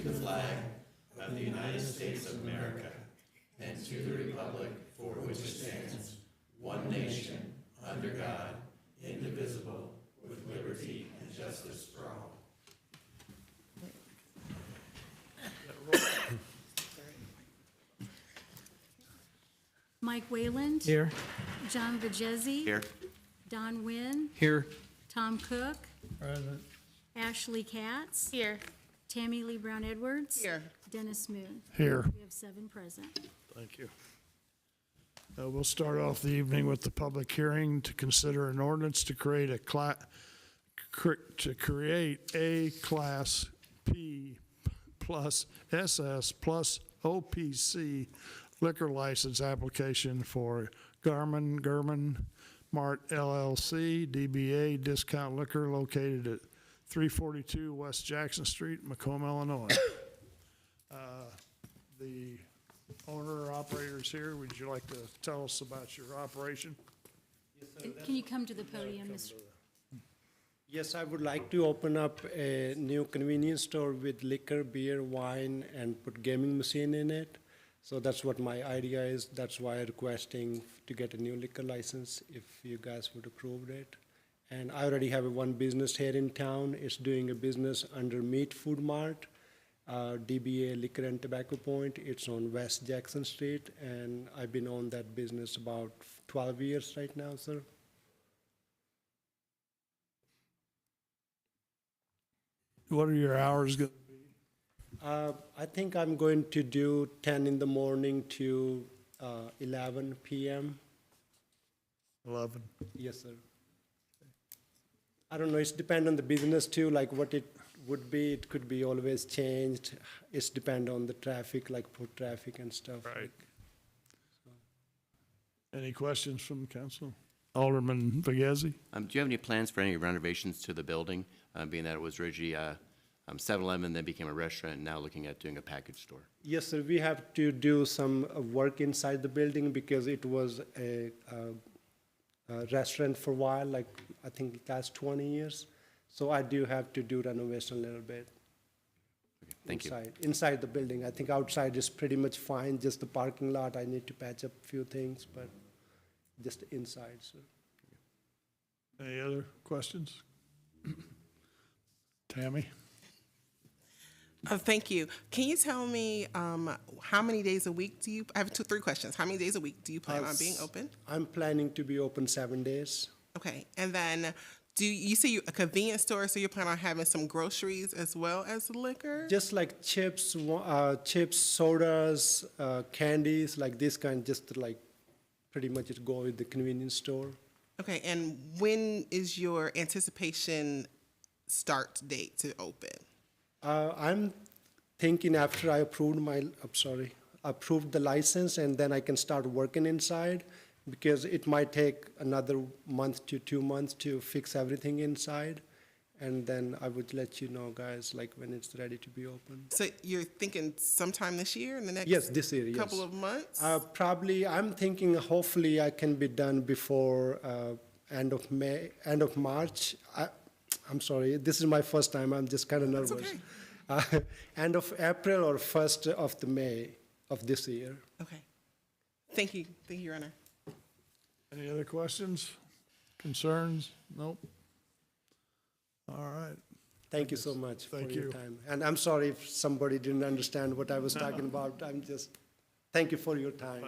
the flag of the United States of America and to the republic for which it stands, one nation, under God, indivisible, with liberty and justice for all. Mike Wayland. Here. John Vajezi. Here. Don Wynn. Here. Tom Cook. Present. Ashley Katz. Here. Tammy Lee Brown Edwards. Here. Dennis Moon. Here. We have 7 present. Thank you. We'll start off the evening with the public hearing to consider an ordinance to create a Class P plus SS plus OPC liquor license application for German Mart LLC, DBA Discount Liquor located at 342 West Jackson Street, Macomb, Illinois. The owner or operator is here. Would you like to tell us about your operation? Can you come to the podium, Mr.? Yes, I would like to open up a new convenience store with liquor, beer, wine, and put gaming machine in it. So that's what my idea is. That's why I'm requesting to get a new liquor license if you guys would approve it. And I already have one business here in town. It's doing a business under Meat Food Mart, DBA Liquor and Tobacco Point. It's on West Jackson Street, and I've been on that business about 12 years right now, sir. What are your hours going to be? I think I'm going to do 10 in the morning to 11 p.m. 11. Yes, sir. I don't know, it's depend on the business too, like what it would be. It could be always changed. It's depend on the traffic, like foot traffic and stuff. Right. Any questions from council? Alderman Vagezi? Do you have any plans for any renovations to the building, being that it was originally 7-Eleven, then became a restaurant, and now looking at doing a package store? Yes, sir. We have to do some work inside the building because it was a restaurant for a while, like I think last 20 years. So I do have to do renovation a little bit. Okay, thank you. Inside the building. I think outside is pretty much fine. Just the parking lot, I need to patch up a few things, but just inside, sir. Any other questions? Tammy? Thank you. Can you tell me how many days a week do you, I have 3 questions. How many days a week do you plan on being open? I'm planning to be open 7 days. Okay, and then do you say you're a convenience store, so you plan on having some groceries as well as liquor? Just like chips, sodas, candies, like this kind, just like pretty much it go with the convenience store. Okay, and when is your anticipation start date to open? I'm thinking after I approved the license, and then I can start working inside, because it might take another month to 2 months to fix everything inside. And then I would let you know, guys, like when it's ready to be open. So you're thinking sometime this year, in the next Yes, this year, yes. couple of months? Probably, I'm thinking hopefully I can be done before end of March. I'm sorry, this is my first time, I'm just kind of nervous. Okay. End of April or 1st of the May of this year. Okay. Thank you, Your Honor. Any other questions, concerns? Nope. All right. Thank you so much for Thank your you. time. And I'm sorry if somebody didn't understand what I was talking about. Thank you for your time.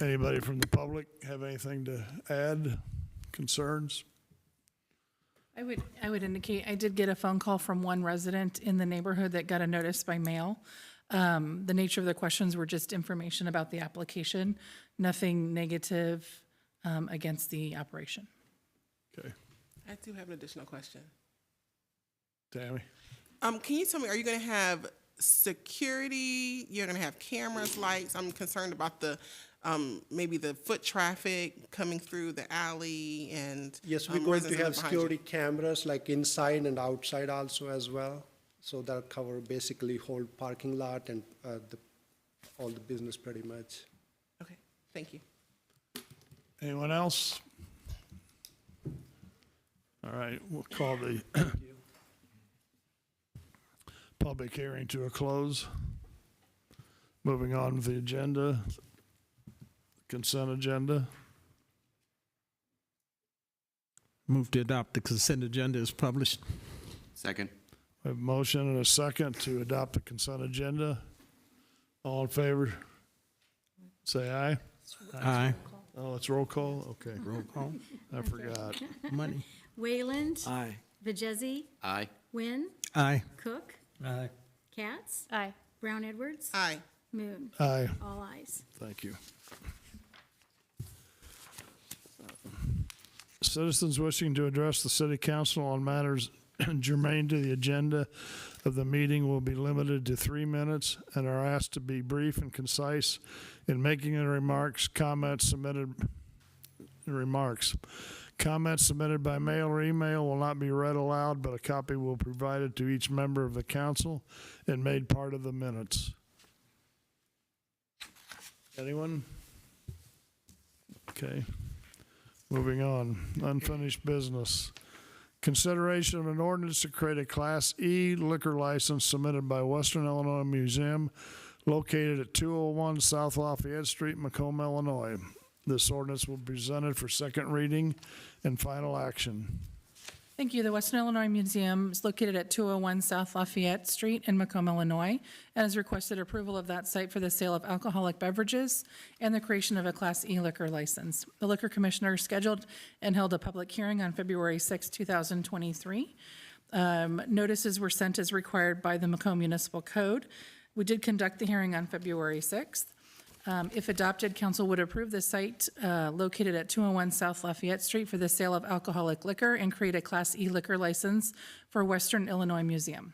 Anybody from the public have anything to add, concerns? I would indicate, I did get a phone call from one resident in the neighborhood that got a notice by mail. The nature of the questions were just information about the application, nothing negative against the operation. Okay. I do have an additional question. Tammy? Can you tell me, are you going to have security? You're going to have cameras, lights? I'm concerned about the maybe the foot traffic coming through the alley and Yes, we're going to residents have behind you. security cameras like inside and outside also as well. So that'll cover basically whole parking lot and all the business pretty much. Okay, thank you. Anyone else? All right, we'll call the public hearing to a close. Moving on with the agenda, consent agenda. Move to adopt the consent agenda is published. Second. We have a motion and a second to adopt the consent agenda. All in favor? Say aye. Aye. Oh, it's roll call? Okay, Roll call. I forgot. Money. Wayland. Aye. Vijezi. Aye. Wynn. Aye. Cook. Aye. Katz. Aye. Brown Edwards. Aye. Moon. Aye, All ayes. thank you. Citizens wishing to address the city council on matters germane to the agenda of the meeting will be limited to 3 minutes and are asked to be brief and concise in making their remarks. Comments submitted by mail or email will not be read aloud, but a copy will be provided to each member of the council and made part of the minutes. Anyone? Okay. Moving on. Unfinished business. Consideration of an ordinance to create a Class E liquor license submitted by Western Illinois Museum located at 201 South Lafayette Street, Macomb, Illinois. This ordinance will be presented for second reading and final action. Thank you. The Western Illinois Museum is located at 201 South Lafayette Street in Macomb, Illinois, and has requested approval of that site for the sale of alcoholic beverages and the creation of a Class E liquor license. The Liquor Commissioner scheduled and held a public hearing on February 6, 2023. Notices were sent as required by the Macomb Municipal Code. We did conduct the hearing on February 6th. If adopted, council would approve the site located at 201 South Lafayette Street for the sale of alcoholic liquor and create a Class E liquor license for Western Illinois Museum.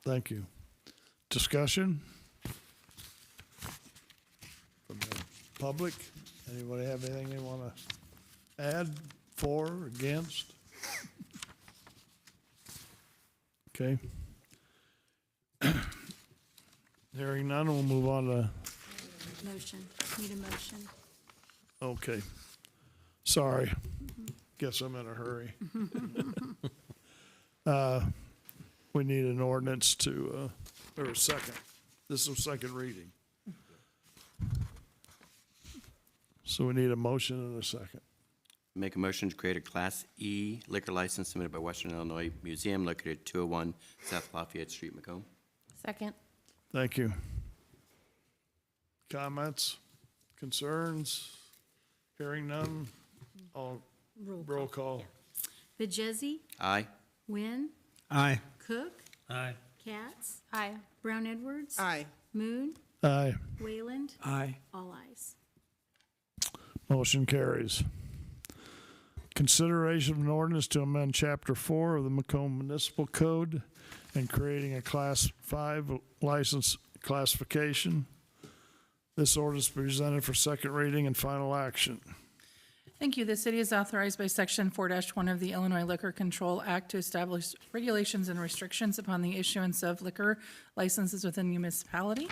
Thank you. Discussion? From the public? Anybody have anything they want to add, for, against? Okay. Hearing none, we'll move on to, Motion. Need a motion. okay. Sorry. Guess I'm in a hurry. We need an ordinance to, or a second. This is second reading. So we need a motion and a second. Make a motion to create a Class E liquor license submitted by Western Illinois Museum located at 201 South Lafayette Street, Macomb. Second. Thank you. Comments, concerns? Hearing none? All roll call. Vijezi. Aye. Wynn. Aye. Cook. Aye. Katz. Aye. Brown Edwards. Aye. Moon. Aye. Wayland. Aye. All ayes. Motion carries. Consideration of an ordinance to amend Chapter 4 of the Macomb Municipal Code and creating a Class 5 license classification. This ordinance is presented for second reading and final action. Thank you. The city is authorized by Section 4-1 of the Illinois Liquor Control Act to establish regulations and restrictions upon the issuance of liquor licenses within the municipality.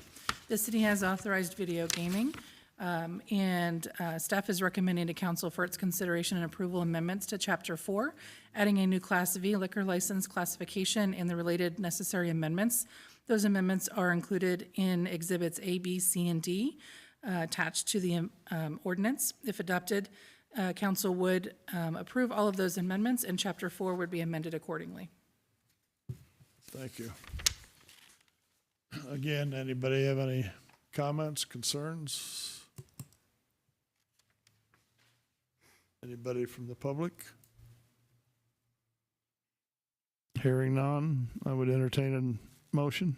The city has authorized video gaming, and staff is recommending to council for its consideration and approval amendments to Chapter 4, adding a new Class V liquor license classification and the related necessary amendments. Those amendments are included in Exhibits A, B, C, and D attached to the ordinance. If adopted, council would approve all of those amendments, and Chapter 4 would be amended accordingly. Thank you. Again, anybody have any comments, concerns? Anybody from the public? Hearing none, I would entertain a motion.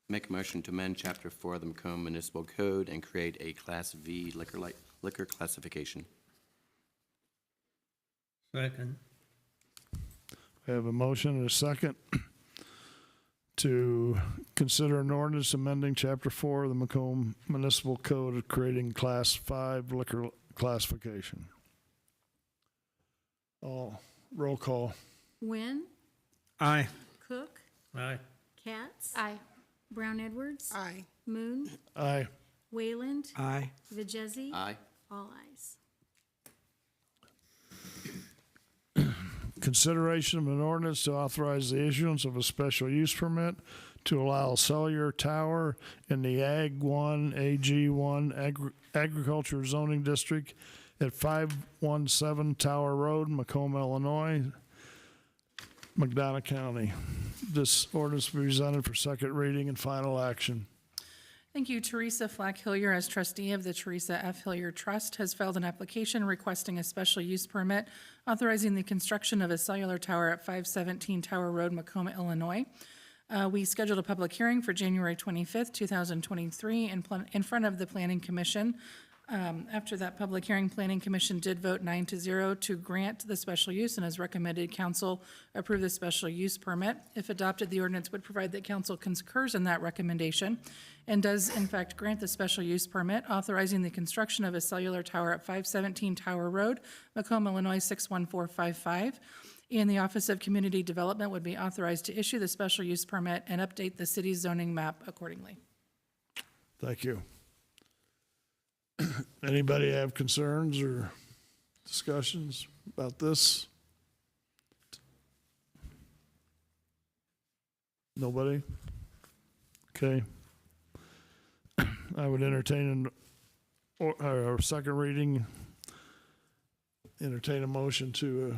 Make a motion to amend Chapter 4 of the Macomb Municipal Code and create a Class V liquor classification. Second. We have a motion and a second to consider an ordinance amending Chapter 4 of the Macomb Municipal Code of creating Class 5 liquor classification. All roll call. Wynn. Aye. Cook. Aye. Katz. Aye. Brown Edwards. Aye. Moon. Aye. Wayland. Aye. Vijezi. Aye. All ayes. Consideration of an ordinance to authorize the issuance of a special use permit to allow a cellular tower in the Ag 1, AG1 Agriculture Zoning District at 517 Tower Road, Macomb, Illinois, McDonough County. This ordinance will be presented for second reading and final action. Thank you. Teresa Flack Hillier, as trustee of the Teresa F. Hillier Trust, has filed an application requesting a special use permit authorizing the construction of a cellular tower at 517 Tower Road, Macomb, Illinois. We scheduled a public hearing for January 25th, 2023 in front of the Planning Commission. After that public hearing, Planning Commission did vote 9-0 to grant the special use and has recommended council approve the special use permit. If adopted, the ordinance would provide that council concurs in that recommendation and does in fact grant the special use permit authorizing the construction of a cellular tower at 517 Tower Road, Macomb, Illinois 61455. And the Office of Community Development would be authorized to issue the special use permit and update the city's zoning map accordingly. Thank you. Anybody have concerns or discussions about this? Nobody? Okay. I would entertain our second reading, entertain a motion to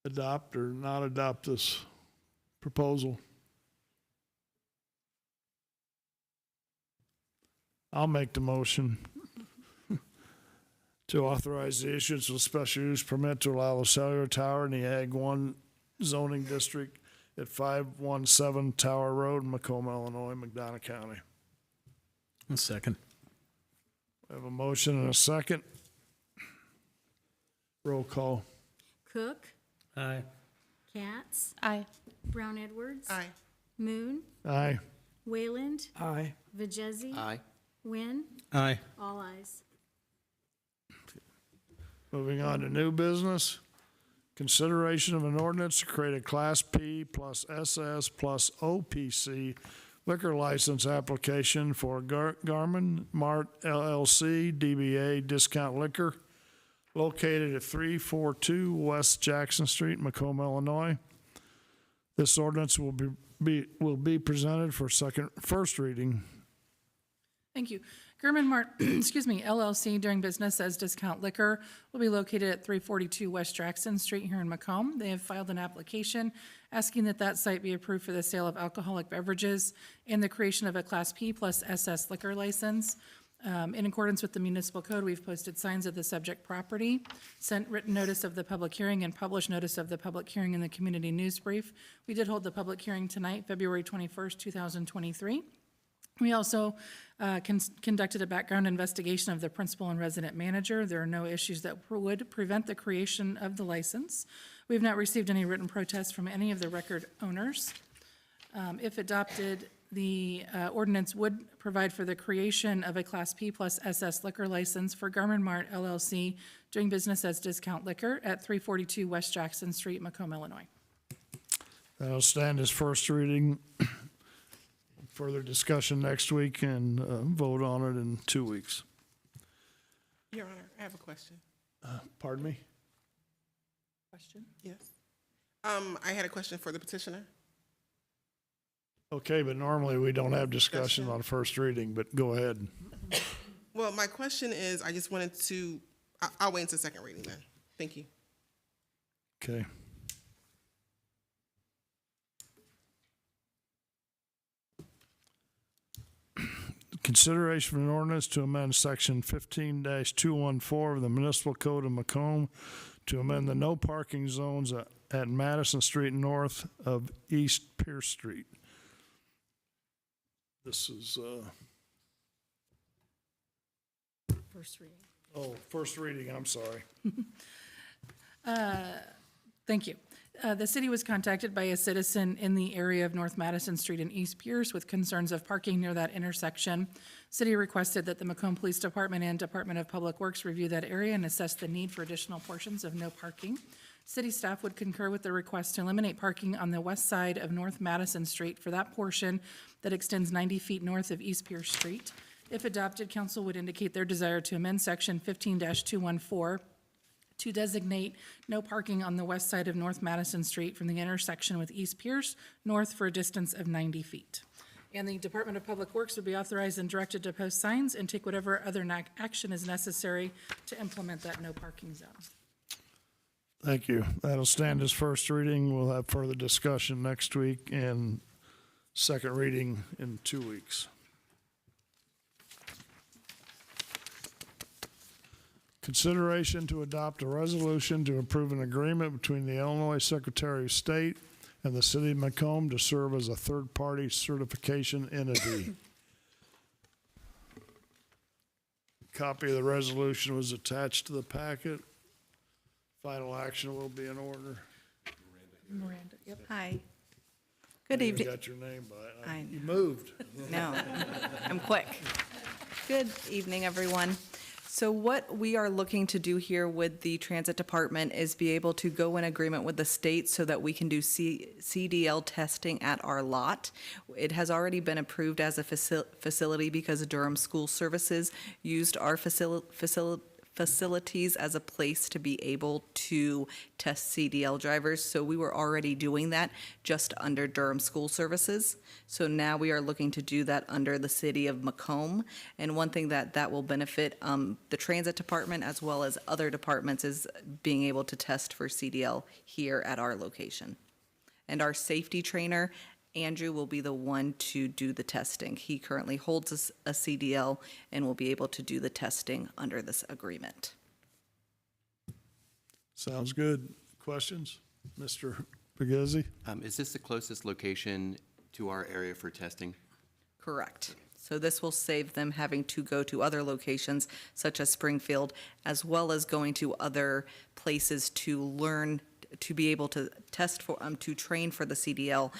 adopt or not adopt this proposal. I'll make the motion to authorize the issuance of a special use permit to allow a cellular tower in the Ag 1 zoning district at 517 Tower Road, Macomb, Illinois, McDonough County. A second. I have a motion and a second. Roll call. Cook, Aye. Katz, Aye. Brown Edwards. Aye. Moon, Aye. Wayland, Aye. Vajezi. Aye. Wynn, Aye. all ayes. Moving on to new business. Consideration of an ordinance to create a Class P plus SS plus OPC liquor license application for Garmin Mart LLC DBA Discount Liquor located at 342 West Jackson Street, Macomb, Illinois. This ordinance will be presented for first reading. Thank you. German Mart, LLC, doing business as Discount Liquor, will be located at 342 West Jackson Street here in Macomb. They have filed an application asking that that site be approved for the sale of alcoholic beverages and the creation of a Class P plus SS liquor license. In accordance with the municipal code, we've posted signs of the subject property, sent written notice of the public hearing, and published notice of the public hearing in the community news brief. We did hold the public hearing tonight, February 21st, 2023. We also conducted a background investigation of the principal and resident manager. There are no issues that would prevent the creation of the license. We have not received any written protests from any of the record owners. If adopted, the ordinance would provide for the creation of a Class P plus SS liquor license for Garmin Mart LLC, doing business as Discount Liquor at 342 West Jackson Street, Macomb, Illinois. That'll stand as first reading. Further discussion next week and vote on it in 2 weeks. Your Honor, I have a question. Pardon me? Question? Yes. I had a question for the petitioner. Okay, but normally we don't have discussion on first reading, but go ahead. Well, my question is, I just wanted to, I'll wait until second reading then. Thank you. Okay. Consideration of an ordinance to amend section 15-214 of the Municipal Code of Macomb to amend the no parking zones at Madison Street north of East Pierce Street. This is, First reading. first reading, I'm sorry. Thank you. The city was contacted by a citizen in the area of North Madison Street and East Pierce with concerns of parking near that intersection. City requested that the Macomb Police Department and Department of Public Works review that area and assess the need for additional portions of no parking. City staff would concur with the request to eliminate parking on the west side of North Madison Street for that portion that extends 90 feet north of East Pierce Street. If adopted, council would indicate their desire to amend section 15-214 to designate no parking on the west side of North Madison Street from the intersection with East Pierce north for a distance of 90 feet. And the Department of Public Works would be authorized and directed to post signs and take whatever other action is necessary to implement that no parking zone. Thank you. That'll stand as first reading. We'll have further discussion next week and second reading in 2 weeks. Consideration to adopt a resolution to approve an agreement between the Illinois Secretary of State and the City of Macomb to serve as a third-party certification entity. Copy of the resolution was attached to the packet. Final action will be in order. Miranda, yep. Hi. Good You evening. got your name by I it. You know. moved. No, I'm quick. Good evening, everyone. So what we are looking to do here with the Transit Department is be able to go in agreement with the state so that we can do CDL testing at our lot. It has already been approved as a facility because Durham School Services used our facilities as a place to be able to test CDL drivers. So we were already doing that just under Durham School Services. So now we are looking to do that under the City of Macomb. And one thing that will benefit the Transit Department as well as other departments is being able to test for CDL here at our location. And our safety trainer, Andrew, will be the one to do the testing. He currently holds a CDL and will be able to do the testing under this agreement. Sounds good. Questions? Mr. Pagazzi? Is this the closest location to our area for testing? Correct. So this will save them having to go to other locations such as Springfield, as well as going to other places to learn, to be able to test for, to train for the CDL,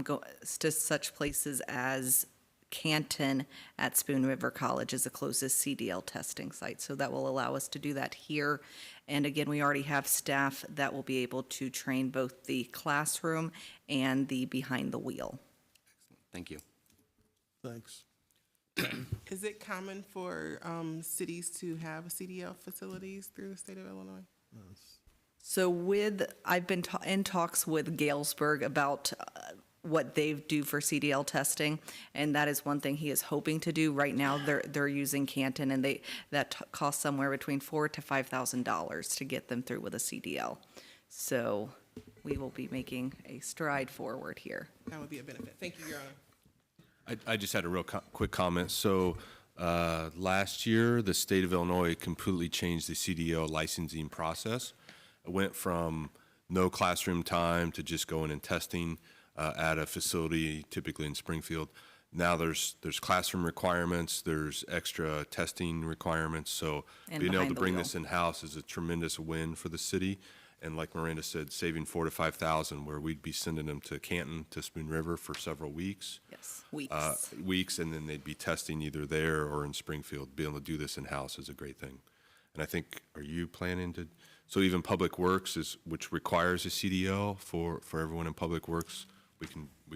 go to such places as Canton at Spoon River College is the closest CDL testing site. So that will allow us to do that here. And again, we already have staff that will be able to train both the classroom and the behind the wheel. Thank you. Thanks. Is it common for cities to have CDL facilities through the state of Illinois? So I've been in talks with Galesburg about what they do for CDL testing, and that is one thing he is hoping to do. Right now, they're using Canton, and that costs somewhere between $4,000 to $5,000 to get them through with a CDL. So we will be making a stride forward here. That would be a benefit. Thank you, Your Honor. I just had a real quick comment. So last year, the state of Illinois completely changed the CDL licensing process. It went from no classroom time to just going and testing at a facility, typically in Springfield. Now there's classroom requirements, there's extra testing requirements. So And being able behind to the bring wheel. this in-house is a tremendous win for the city. And like Miranda said, saving $4,000 to $5,000, where we'd be sending them to Canton, to Spoon River for several weeks. Yes, weeks. Weeks, and then they'd be testing either there or in Springfield. Being able to do this in-house is a great thing. And I think, are you planning to, so even Public Works which requires a CDL for everyone in Public Works, we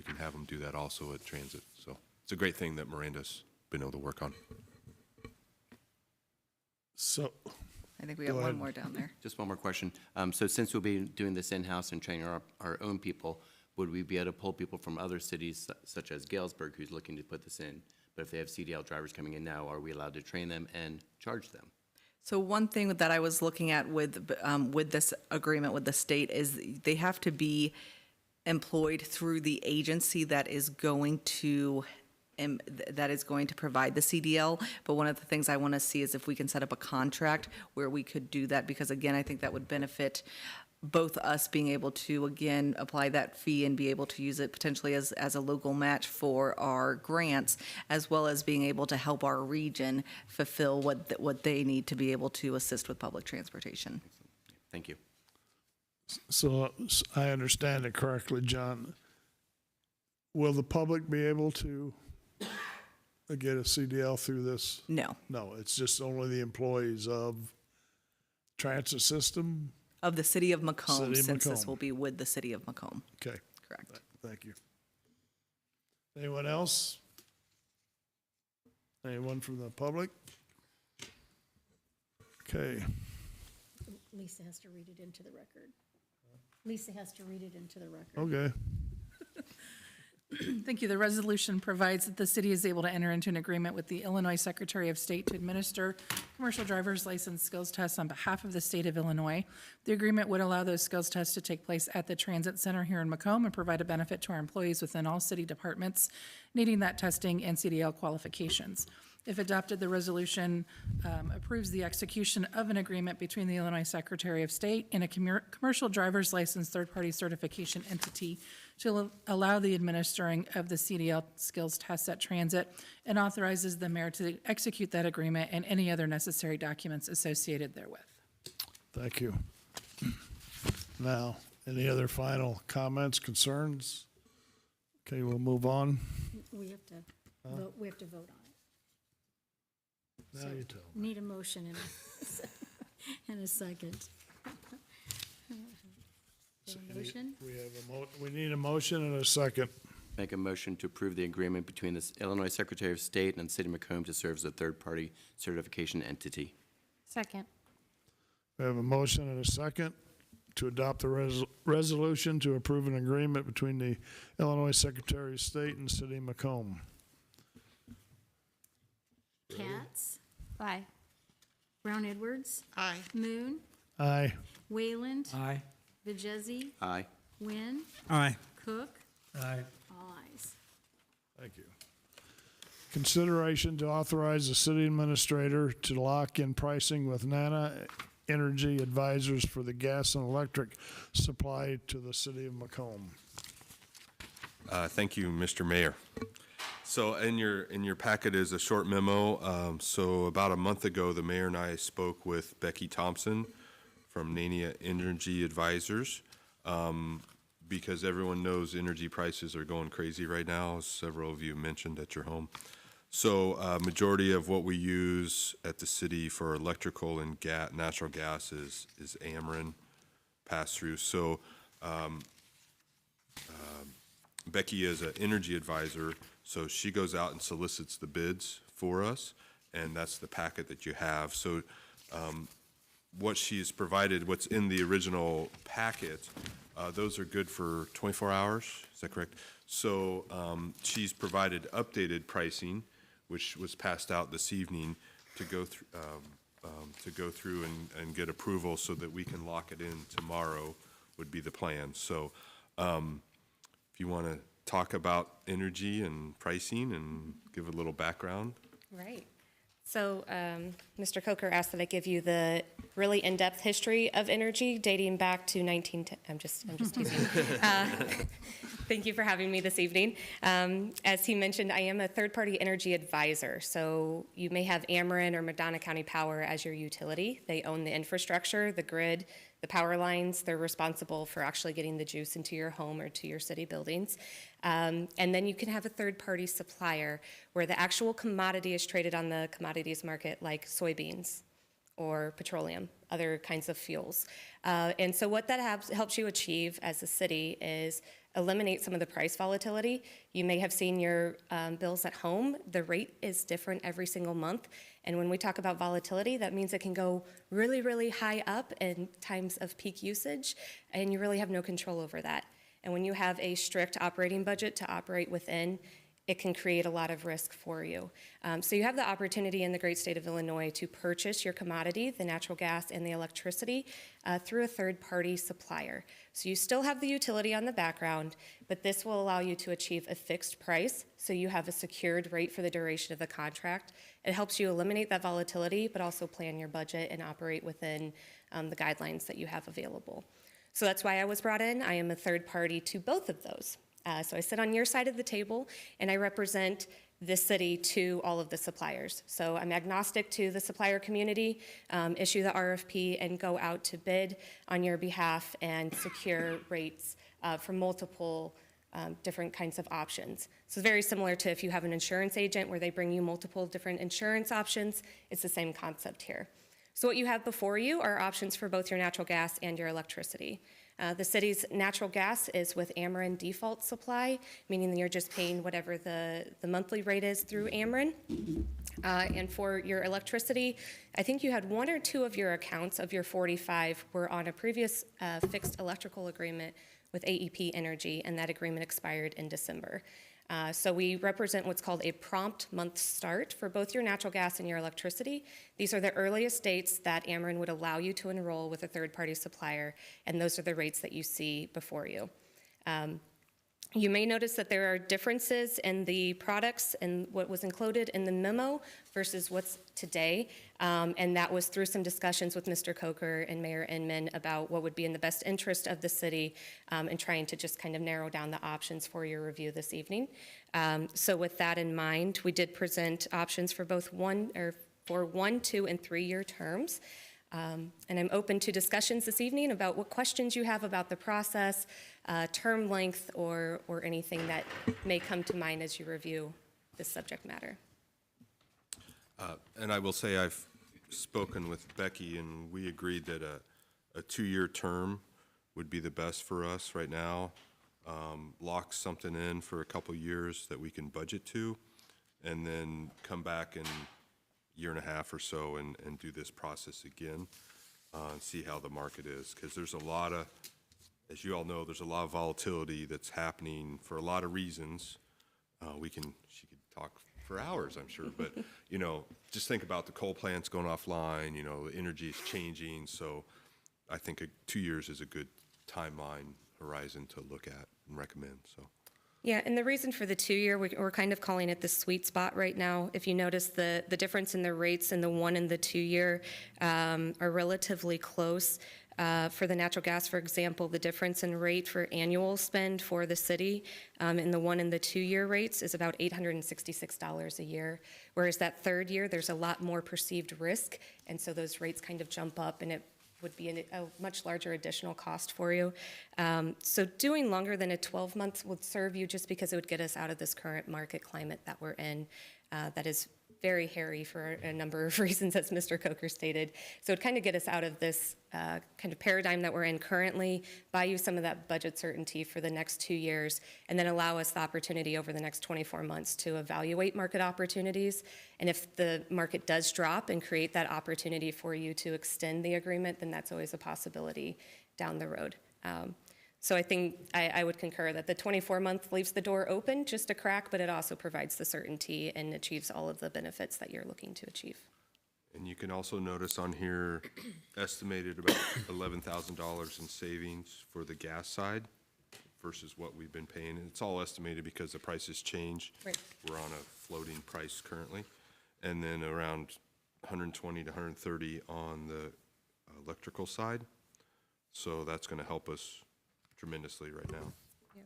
can have them do that also at Transit. So it's a great thing that Miranda's been able to work on. So, I think we go got one ahead. more down there. Just one more question. So since we'll be doing this in-house and training our own people, would we be able to pull people from other cities such as Galesburg who's looking to put this in? But if they have CDL drivers coming in now, are we allowed to train them and charge them? So one thing that I was looking at with this agreement with the state is they have to be employed through the agency that is going to provide the CDL. But one of the things I want to see is if we can set up a contract where we could do that, because again, I think that would benefit both us being able to, again, apply that fee and be able to use it potentially as a local match for our grants, as well as being able to help our region fulfill what they need to be able to assist with public transportation. Thank you. so I understand it correctly, John. Will the public be able to get a CDL through this? No, No, it's just only the employees of transit system? of the city of Macomb, City of since this Macomb. will be with the city of Macomb. Okay, Correct. thank you. Anyone else? Anyone from the public? Okay. Lisa has to read it into the record. Lisa has to read it into the record. Okay. Thank you. The resolution provides that the city is able to enter into an agreement with the Illinois Secretary of State to administer commercial driver's license skills tests on behalf of the state of Illinois. The agreement would allow those skills tests to take place at the transit center here in Macomb and provide a benefit to our employees within all city departments needing that testing and CDL qualifications. If adopted, the resolution approves the execution of an agreement between the Illinois Secretary of State and a commercial driver's license third-party certification entity to allow the administering of the CDL skills tests at transit and authorizes the mayor to execute that agreement and any other necessary documents associated therewith. Thank you. Now, any other final comments, concerns? Okay, we'll move on. We have to vote, we have to vote on it. Now So, you tell me. Need a motion and a second. Motion? We need a motion and a second. Make a motion to approve the agreement between the Illinois Secretary of State and the City of Macomb to serve as a third-party certification entity. Second. We have a motion and a second to adopt the resolution to approve an agreement between the Illinois Secretary of State and the City of Macomb. Katz? Aye. Brown Edwards? Aye. Moon? Aye. Wayland? Aye. Vijezi? Aye. Wynn? Aye. Cook? Aye. All ayes. Thank you. Consideration to authorize the city administrator to lock in pricing with NANA Energy Advisors for the gas and electric supply to the City of Macomb. Thank you, Mr. Mayor. So in your packet is a short memo. So about a month ago, the mayor and I spoke with Becky Thompson from NANA Energy Advisors, because everyone knows energy prices are going crazy right now, as several of you mentioned at your home. So majority of what we use at the city for electrical and natural gas is Ameren pass-through. So Becky is an energy advisor, so she goes out and solicits the bids for us, and that's the packet that you have. So what she's provided, what's in the original packet, those are good for 24 hours, is that correct? So she's provided updated pricing, which was passed out this evening to go through and get approval so that we can lock it in tomorrow would be the plan. So if you want to talk about energy and pricing and give a little background. Right. So Mr. Coker asked that I give you the really in-depth history of energy dating back to 1910. I'm just teasing. Thank you for having me this evening. As he mentioned, I am a third-party energy advisor. So you may have Ameren or Medina County Power as your utility. They own the infrastructure, the grid, the power lines. They're responsible for actually getting the juice into your home or to your city buildings. And then you can have a third-party supplier where the actual commodity is traded on the commodities market, like soybeans or petroleum, other kinds of fuels. And so what that helps you achieve as a city is eliminate some of the price volatility. You may have seen your bills at home. The rate is different every single month. And when we talk about volatility, that means it can go really, really high up in times of peak usage, and you really have no control over that. And when you have a strict operating budget to operate within, it can create a lot of risk for you. So you have the opportunity in the great state of Illinois to purchase your commodity, the natural gas and the electricity, through a third-party supplier. So you still have the utility on the background, but this will allow you to achieve a fixed price, so you have a secured rate for the duration of the contract. It helps you eliminate that volatility, but also plan your budget and operate within the guidelines that you have available. So that's why I was brought in. I am a third party to both of those. So I sit on your side of the table, and I represent the city to all of the suppliers. So I'm agnostic to the supplier community, issue the RFP, and go out to bid on your behalf and secure rates for multiple different kinds of options. So it's very similar to if you have an insurance agent where they bring you multiple different insurance options. It's the same concept here. So what you have before you are options for both your natural gas and your electricity. The city's natural gas is with Ameren default supply, meaning that you're just paying whatever the monthly rate is through Ameren. And for your electricity, I think you had 1 or 2 of your accounts of your 45 were on a previous fixed electrical agreement with AEP Energy, and that agreement expired in December. So we represent what's called a prompt month start for both your natural gas and your electricity. These are the earliest dates that Ameren would allow you to enroll with a third-party supplier, and those are the rates that you see before you. You may notice that there are differences in the products and what was included in the memo versus what's today, and that was through some discussions with Mr. Coker and Mayor Inman about what would be in the best interest of the city, and trying to just kind of narrow down the options for your review this evening. So with that in mind, we did present options for both 1, 2, and 3-year terms. And I'm open to discussions this evening about what questions you have about the process, term length, or anything that may come to mind as you review this subject matter. And I will say I've spoken with Becky, and we agreed that a 2-year term would be the best for us right now. Lock something in for a couple years that we can budget to, and then come back in a year and a half or so and do this process again, and see how the market is. Because there's a lot of, as you all know, there's a lot of volatility that's happening for a lot of reasons. She could talk for hours, I'm sure, but, just think about the coal plants going offline, the energy is changing, so I think 2 years is a good timeline horizon to look at and recommend, so. Yeah, and the reason for the 2-year, we're kind of calling it the sweet spot right now. If you notice, the difference in the rates in the 1 and the 2-year are relatively close. For the natural gas, for example, the difference in rate for annual spend for the city in the 1 and the 2-year rates is about $866 a year, whereas that 3rd year, there's a lot more perceived risk, and so those rates kind of jump up, and it would be a much larger additional cost for you. So doing longer than a 12-month would serve you just because it would get us out of this current market climate that we're in that is very hairy for a number of reasons, as Mr. Coker stated. So it kind of get us out of this kind of paradigm that we're in currently, buy you some of that budget certainty for the next 2 years, and then allow us the opportunity over the next 24 months to evaluate market opportunities. And if the market does drop and create that opportunity for you to extend the agreement, then that's always a possibility down the road. So I think I would concur that the 24-month leaves the door open just a crack, but it also provides the certainty and achieves all of the benefits that you're looking to achieve. And you can also notice on here, estimated about $11,000 in savings for the gas side versus what we've been paying. And it's all estimated because the prices change. Right. We're on a floating price currently. And then around 120 to 130 on the electrical side. So that's going to help us tremendously right now. Yeah.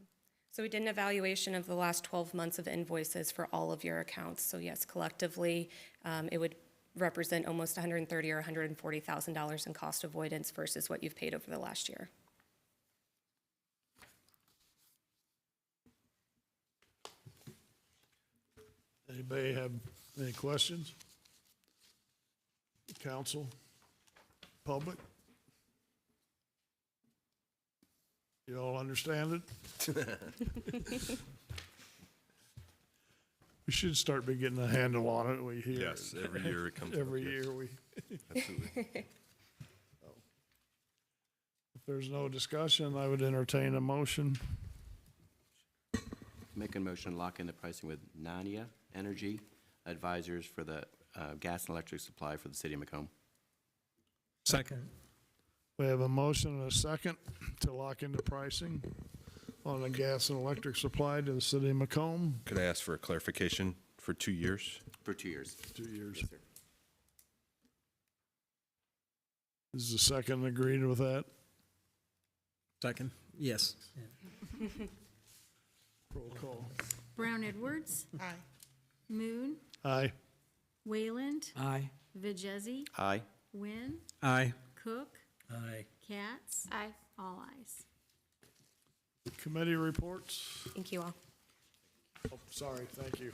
So we did an evaluation of the last 12 months of invoices for all of your accounts. So yes, collectively, it would represent almost $130,000 or $140,000 in cost avoidance versus what you've paid over the last year. Anybody have any questions? Council? Public? You all understand it? We should start be getting a handle on it, we hear. Yes, every year it comes up, Every yes. year we. Absolutely. If there's no discussion, I would entertain a motion. Make a motion to lock in the pricing with Nadia Energy Advisors for the gas and electric supply for the city of Macomb. Second. We have a motion and a second to lock in the pricing on the gas and electric supply to the city of Macomb. Could I ask for a clarification for 2 years? For 2 years. 2 years. Yes, sir. Is the second agreed with that? Second. Yes. Roll call. Brown Edwards, Aye. Moon, Aye. Wayland, Aye. Vijezi, Aye. Wynn, Aye. Cook, Aye. Katz. Aye. All ayes. Committee reports. Thank you all. Oh, sorry, thank you.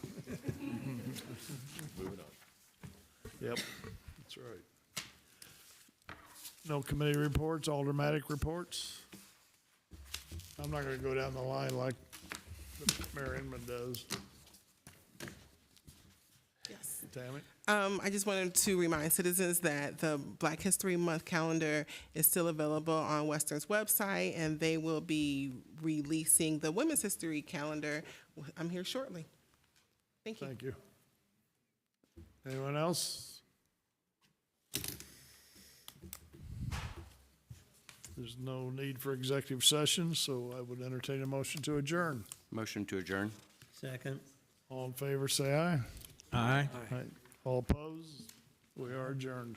Moving on. Yep, that's right. No committee reports, aldermatic reports. I'm not gonna go down the line like Mayor Inman does. Yes. Tammy? I just wanted to remind citizens that the Black History Month calendar is still available on Western's website, and they will be releasing the Women's History calendar. I'm here shortly. Thank you. Thank you. Anyone else? There's no need for executive session, so I would entertain a motion to adjourn. Motion to adjourn. Second. All in favor, say aye. Aye. Aye. All opposed? We are adjourned.